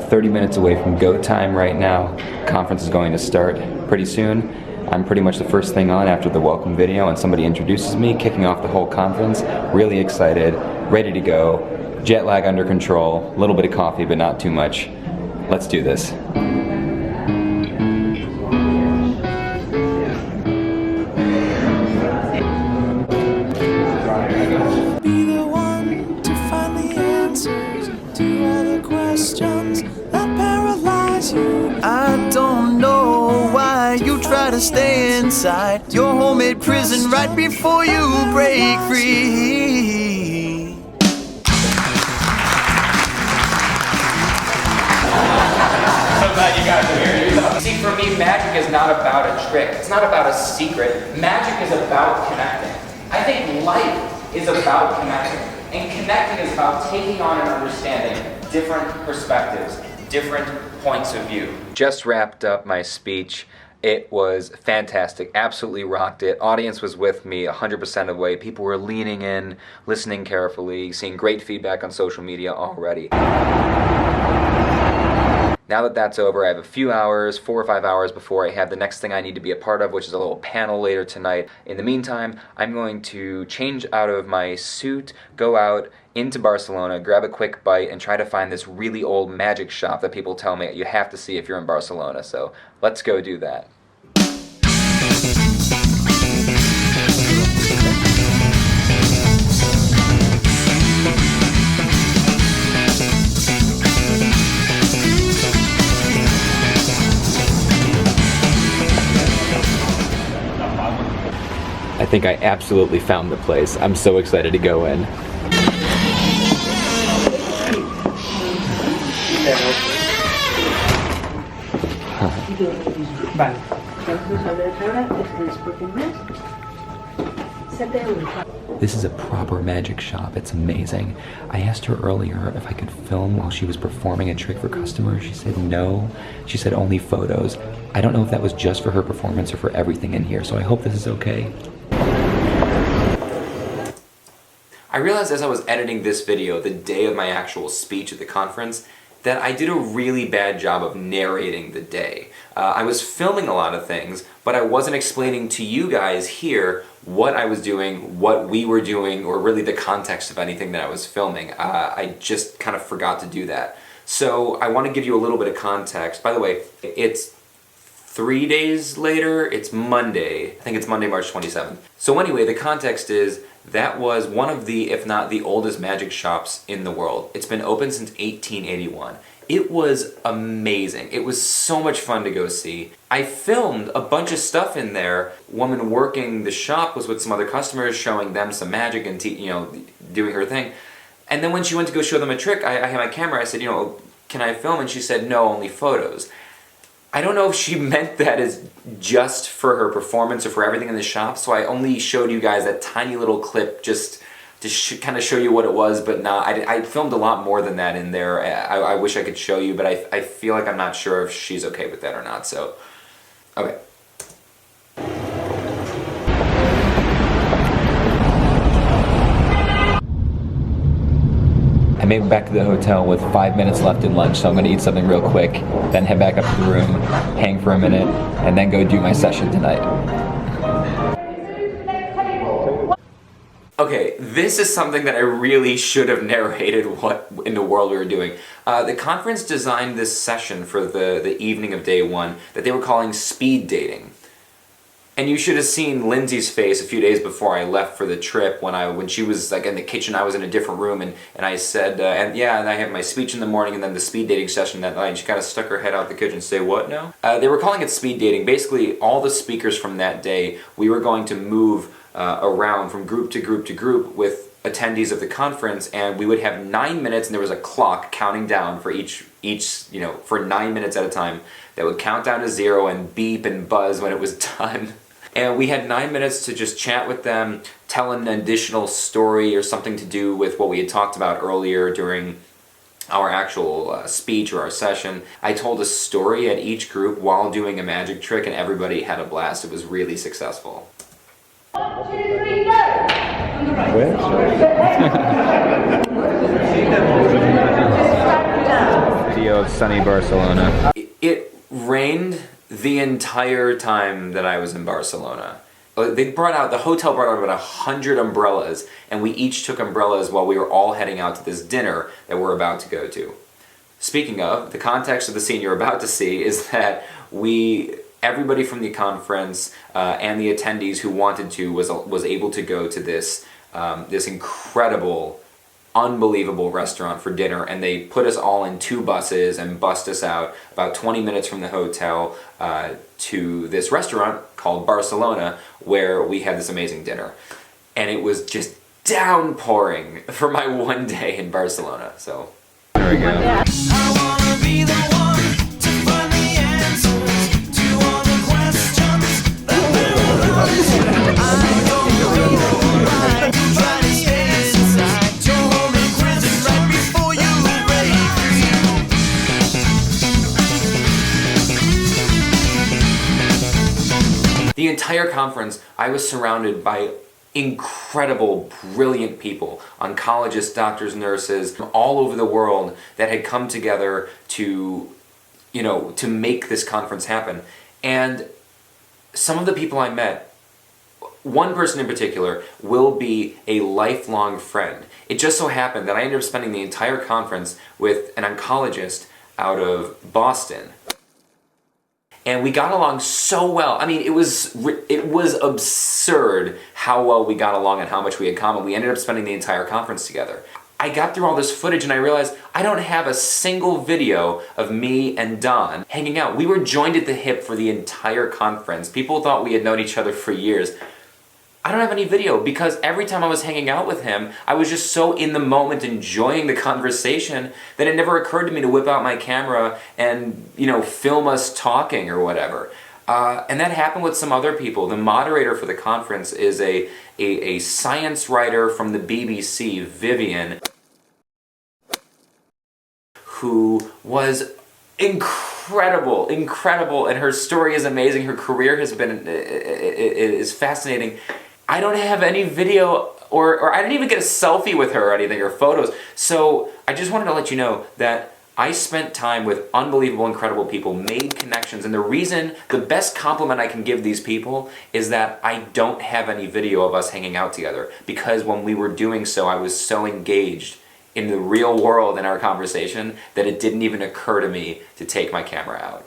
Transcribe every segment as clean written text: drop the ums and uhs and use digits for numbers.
30 minutes away from go time right now. Conference is going to start pretty soon. I'm pretty much the first thing on after the welcome video and somebody introduces me, kicking off the whole conference. Really excited, ready to go. Jet lag under control, a little bit of coffee but not too much. Let's do this. I don't know why you try to stay inside your homemade prison right before you break free. I'm glad you guys are here. See, for me, magic is not about a trick. It's not about a secret. Magic is about connecting. I think life is about connecting. And connecting is about taking on and understanding different perspectives, different points of view. Just wrapped up my speech. It was fantastic, absolutely rocked it. Audience was with me 100% of the way. People were leaning in, listening carefully, seeing great feedback on social media already. Now that that's over, I have a few hours, 4 or 5 hours before I have the next thing I need to be a part of, which is a little panel later tonight. In the meantime, I'm going to change out of my suit, go out into Barcelona, grab a quick bite, and try to find this really old magic shop that people tell me you have to see if you're in Barcelona. So let's go do that. I think I absolutely found the place. I'm so excited to go in. This is a proper magic shop. It's amazing. I asked her earlier if I could film while she was performing a trick for customers. She said no. She said only photos. I don't know if that was just for her performance or for everything in here, so I hope this is okay. I realized as I was editing this video, the day of my actual speech at the conference, that I did a really bad job of narrating the day. I was filming a lot of things, but I wasn't explaining to you guys here what I was doing, what we were doing, or really the context of anything that I was filming. I just kind of forgot to do that. So I want to give you a little bit of context. By the way, it's 3 days later, it's Monday. I think it's Monday, March 27th. So anyway, the context is that was one of the, if not the oldest magic shops in the world. It's been open since 1881. It was amazing. It was so much fun to go see. I filmed a bunch of stuff in there. Woman working the shop was with some other customers, showing them some magic and doing her thing. And then when she went to go show them a trick, I had my camera. I said, can I film? And she said, no, only photos. I don't know if she meant that as just for her performance or for everything in the shop, so I only showed you guys that tiny little clip just to kind of show you what it was, but not. I filmed a lot more than that in there. I wish I could show you, but I feel like I'm not sure if she's okay with that or not, so, okay. I made it back to the hotel with 5 minutes left in lunch, so I'm going to eat something real quick, then head back up to the room, hang for a minute, and then go do my session tonight. Okay, this is something that I really should have narrated what in the world we were doing. The conference designed this session for the evening of day one that they were calling speed dating. And you should have seen Lindsay's face a few days before I left for the trip when she was like in the kitchen. I was in a different room and I said, and I had my speech in the morning and then the speed dating session that night, and she kind of stuck her head out the kitchen and say, what now? They were calling it speed dating. Basically, all the speakers from that day, we were going to move around from group to group to group with attendees of the conference, and we would have 9 minutes, and there was a clock counting down for each for 9 minutes at a time that would count down to 0 and beep and buzz when it was done. And we had 9 minutes to just chat with them, tell an additional story or something to do with what we had talked about earlier during our actual speech or our session. I told a story at each group while doing a magic trick, and everybody had a blast. It was really successful. 1, 2, 3, go! Video of sunny Barcelona. It rained the entire time that I was in Barcelona. The hotel brought out about 100 umbrellas, and we each took umbrellas while we were all heading out to this dinner that we're about to go to. Speaking of, the context of the scene you're about to see is that everybody from the conference and the attendees who wanted to was able to go to this incredible, unbelievable restaurant for dinner, and they put us all in 2 buses and bussed us out about 20 minutes from the hotel to this restaurant called Barcelona, where we had this amazing dinner. And it was just downpouring for my one day in Barcelona. So There we go. I wanna be the one to find the answers to all the questions that there are. I don't know why you try to stay inside your home in prison right before you break free. the entire conference, I was surrounded by incredible, brilliant people, oncologists, doctors, nurses, from all over the world that had come together to make this conference happen. And some of the people I met, one person in particular, will be a lifelong friend. It just so happened that I ended up spending the entire conference with an oncologist out of Boston. And we got along so well. I mean, it was absurd how well we got along and how much we had in common. We ended up spending the entire conference together. I got through all this footage and I realized I don't have a single video of me and Don hanging out. We were joined at the hip for the entire conference. People thought we had known each other for years. I don't have any video because every time I was hanging out with him, I was just so in the moment enjoying the conversation that it never occurred to me to whip out my camera and, film us talking or whatever. And that happened with some other people. The moderator for the conference is a science writer from the BBC, Vivian, who was incredible, and her story is amazing. Her career is fascinating. I don't have any video or I didn't even get a selfie with her or anything, or photos. So I just wanted to let you know that I spent time with unbelievable, incredible people, made connections, and the best compliment I can give these people is that I don't have any video of us hanging out together, because when we were doing so, I was so engaged in the real world in our conversation that it didn't even occur to me to take my camera out.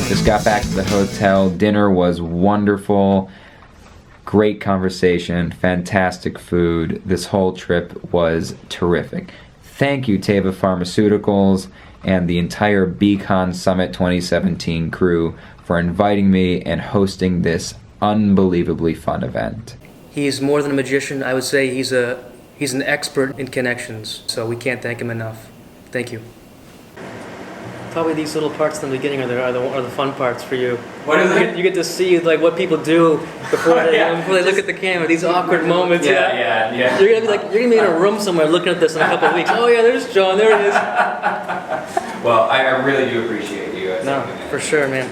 Just got back to the hotel. Dinner was wonderful. Great conversation, fantastic food. This whole trip was terrific. Thank you, Teva Pharmaceuticals and the entire BCon Summit 2017 crew for inviting me and hosting this unbelievably fun event. He's more than a magician. I would say he's an expert in connections, so we can't thank him enough. Thank you. Probably these little parts in the beginning are the fun parts for you. What is it? You get to see what people do before they look at the camera. These awkward moments. Yeah. You're gonna be in a room somewhere looking at this in a couple of weeks. Oh yeah, there's John. There it is. Well, I really do appreciate you. No, for sure, man.